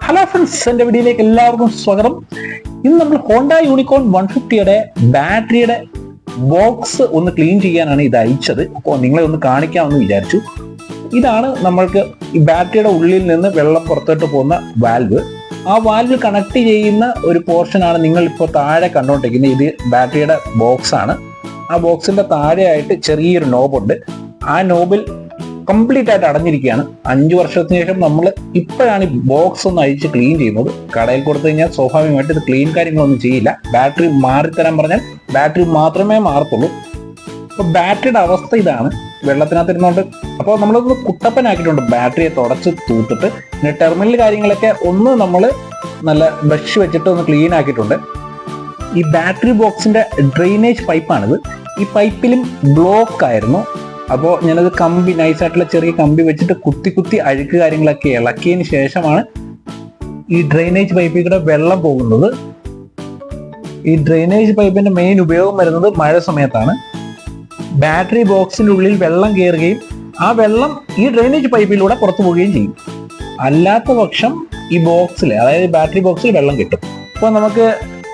Hello friends, എൻ്റെ വീഡിയോയിലേക്ക് എല്ലാവർക്കും സ്വാഗതം. ഇന്ന് നമ്മൾ ഹോണ്ട യൂണിക്കോൺ 150യുടെ ബാറ്ററിയുടെ ബോക്സ് ഒന്ന് ക്ലീൻ ചെയ്യാനാണ് ഇത് അയച്ചത്. അപ്പോൾ നിങ്ങളെ ഒന്ന് കാണിക്കാമെന്ന് വിചാരിച്ചു. ഇതാണ് നമ്മൾക്ക് ഈ ബാറ്ററിയുടെ ഉള്ളിൽ നിന്ന് വെള്ളം പുറത്തോട്ട് പോകുന്ന വാൽവ്. ആ വാൽവ് കണക്ട് ചെയ്യുന്ന ഒരു പോർഷനാണ് നിങ്ങൾ ഇപ്പോൾ താഴെ കണ്ടുകൊണ്ടിരിക്കുന്നത്. ഇത് ബാറ്ററിയുടെ ബോക്സ് ആണ്. ആ ബോക്സിന്റെ താഴെയായിട്ട് ചെറിയൊരു നോബുണ്ട്. ആ നോബിൽ കംപ്ലീറ്റ് ആയിട്ട് അടഞ്ഞിരിക്കുകയാണ്. 5 വർഷത്തിന് ശേഷം നമ്മൾ ഇപ്പോഴാണ് ഈ ബോക്സ് ഒന്ന് അഴിച്ച് ക്ലീൻ ചെയ്യുന്നത്. കടയിൽ കൊടുത്തു കഴിഞ്ഞാൽ സ്വാഭാവികമായിട്ട് ഇത് ക്ലീൻ കാര്യങ്ങളൊന്നും ചെയ്യില്ല. ബാറ്ററി മാറിത്തരാൻ പറഞ്ഞാൽ ബാറ്ററി മാത്രമേ മാറത്തുള്ളൂ. അപ്പോൾ ബാറ്ററിയുടെ അവസ്ഥ ഇതാണ്. വെള്ളത്തിനകത്ത് ഇരുന്നുകൊണ്ട് അപ്പോൾ നമ്മളൊന്ന് കുട്ടപ്പനാക്കിയിട്ടുണ്ട്. ബാറ്ററിയെ തുടച്ച് തൂത്തിട്ട് പിന്നെ ടെർമിനൽ കാര്യങ്ങളൊക്കെ ഒന്ന് നമ്മൾ നല്ല ബ്രഷ് വെച്ചിട്ട് ഒന്ന് ക്ലീൻ ആക്കിയിട്ടുണ്ട്. ഈ ബാറ്ററി ബോക്സിന്റെ ഡ്രെയിനേജ് പൈപ്പാണിത്. ഈ പൈപ്പിലും ബ്ലോക്ക് ആയിരുന്നു. അപ്പോൾ ഞാനത് കമ്പി, നൈസായിട്ടുള്ള ചെറിയ കമ്പി വെച്ചിട്ട് കുത്തി അഴുക്ക് കാര്യങ്ങളൊക്കെ ഇളക്കിയതിന് ശേഷമാണ് ഈ ഡ്രെയിനേജ് പൈപ്പിൽ കൂടെ വെള്ളം പോകുന്നത്. ഈ ഡ്രെയിനേജ് പൈപ്പിന്റെ മെയിൻ ഉപയോഗം വരുന്നത് മഴ സമയത്താണ്. ബാറ്ററി ബോക്സിന്റെ ഉള്ളിൽ വെള്ളം കയറുകയും ആ വെള്ളം ഈ ഡ്രെയിനേജ് പൈപ്പിലൂടെ പുറത്തു പോവുകയും ചെയ്യും. അല്ലാത്ത പക്ഷം ഈ ബോക്സിൽ, അതായത് ബാറ്ററി ബോക്സിൽ വെള്ളം കിട്ടും. അപ്പോൾ നമുക്ക്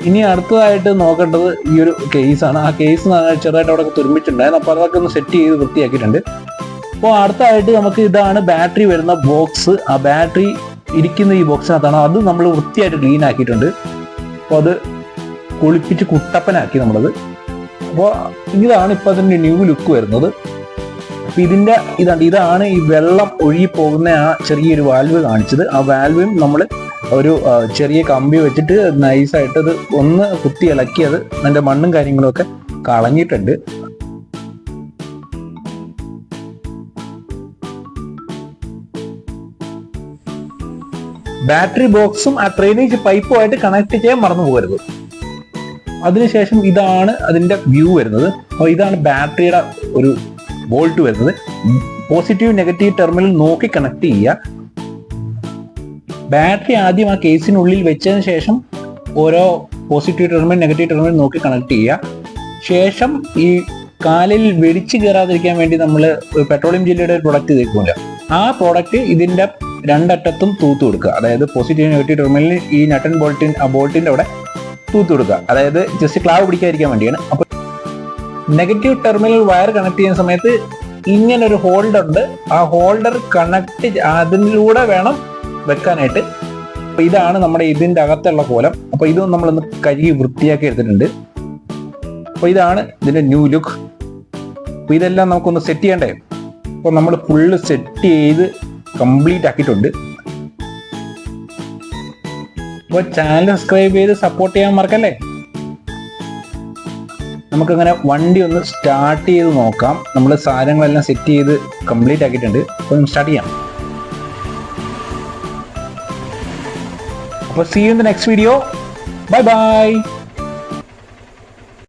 ഇനി അടുത്തതായിട്ട് നോക്കേണ്ടത് ഈ ഒരു കേസാണ്. ആ കേസ് ചെറുതായിട്ട് അവിടെ തുരുമ്പിച്ചിട്ടുണ്ടായിരുന്നു. അപ്പോൾ അതൊക്കെ ഒന്ന് സെറ്റ് ചെയ്ത് വൃത്തിയാക്കിയിട്ടുണ്ട്. അപ്പോൾ അടുത്തതായിട്ട് നമുക്ക് ഇതാണ് ബാറ്ററി വരുന്ന ബോക്സ്. ആ ബാറ്ററി ഇരിക്കുന്ന ഈ ബോക്സിനകത്താണ്. അത് നമ്മൾ വൃത്തിയായിട്ട് ക്ലീൻ ആക്കിയിട്ടുണ്ട്. അപ്പോൾ അത് കുളിപ്പിച്ച് കുട്ടപ്പനാക്കി നമ്മളത്. അപ്പോൾ ഇതാണ് ഇപ്പോൾ അതിൻ്റെ ന്യൂ ലുക്ക് വരുന്നത്. അപ്പോൾ ഇതാണ് ഈ വെള്ളം ഒഴുകി പോകുന്ന ആ ചെറിയൊരു വാൽവ് കാണിച്ചത്. ആ വാൽവും നമ്മൾ ഒരു ചെറിയ കമ്പി വെച്ചിട്ട് നൈസായിട്ട് അത് ഒന്ന് കുത്തി ഇളക്കി അത് അതിൻ്റെ മണ്ണും കാര്യങ്ങളും ഒക്കെ കളഞ്ഞിട്ടുണ്ട്. ബാറ്ററി ബോക്സും ആ ഡ്രെയിനേജ് പൈപ്പുമായിട്ട് കണക്ട് ചെയ്യാൻ മറന്നു പോകരുത്. അതിനുശേഷം ഇതാണ് അതിന്റെ വ്യൂ വരുന്നത്. അപ്പോൾ ഇതാണ് ബാറ്ററിയുടെ ഒരു ബോൾട്ട് വരുന്നത്. പോസിറ്റീവ് നെഗറ്റീവ് ടെർമിനൽ നോക്കി കണക്ട് ചെയ്യുക. ബാറ്ററി ആദ്യം ആ കേസിനുള്ളിൽ വെച്ചതിന് ശേഷം ഓരോ പോസിറ്റീവ് ടെർമിനൽ നെഗറ്റീവ് ടെർമിനൽ നോക്കി കണക്ട് ചെയ്യുക. ശേഷം ഈ കാലിൽ വെടിച്ച് കയറാതിരിക്കാൻ വേണ്ടി നമ്മൾ പെട്രോളിയം ജെല്ലിയുടെ ഒരു പ്രൊഡക്റ്റ് തേക്കുമല്ലോ, ആ പ്രോഡക്റ്റ് ഇതിന്റെ രണ്ടറ്റത്തും തൂത്ത് കൊടുക്കുക. അതായത് പോസിറ്റീവ് നെഗറ്റീവ് ടെർമിനലിൽ ഈ നട്ട് ആൻഡ് ബോൾട്ടിന്റെ അവിടെ തൂത്ത് കൊടുക്കുക. അതായത് ജസ്റ്റ് ക്ലാവ് പിടിക്കാതിരിക്കാൻ വേണ്ടിയാണ്. അപ്പോൾ നെഗറ്റീവ് ടെർമിനൽ വയർ കണക്ട് ചെയ്യുന്ന സമയത്ത് ഇങ്ങനെ ഒരു ഹോൾഡർ ഉണ്ട്. ആ ഹോൾഡർ കണക്ട് അതിലൂടെ വേണം വെക്കാനായിട്ട്. അപ്പൊ ഇതാണ് നമ്മുടെ ഇതിന്റെ അകത്തുള്ള കോലം. അപ്പൊ ഇതും നമ്മളൊന്ന് കഴുകി വൃത്തിയാക്കി എടുത്തിട്ടുണ്ട്. അപ്പൊ ഇതാണ് ഇതിന്റെ ന്യൂ ലുക്ക്. അപ്പൊ ഇതെല്ലാം നമുക്കൊന്ന് സെറ്റ് ചെയ്യണ്ടേ. അപ്പൊ നമ്മൾ ഫുള്ള് സെറ്റ് ചെയ്ത് കംപ്ലീറ്റ് ആക്കിയിട്ടുണ്ട്. അപ്പോൾ ചാനൽ സബ്സ്ക്രൈബ് ചെയ്ത് സപ്പോർട്ട് ചെയ്യാൻ മറക്കല്ലേ. നമുക്കങ്ങനെ വണ്ടി ഒന്ന് സ്റ്റാർട്ട് ചെയ്ത് നോക്കാം. നമ്മൾ സാധനങ്ങളെല്ലാം സെറ്റ് ചെയ്ത് കംപ്ലീറ്റ് ആക്കിയിട്ടുണ്ട്. അപ്പോൾ സ്റ്റാർട്ട് ചെയ്യാം. See you in the next video. Bye bye.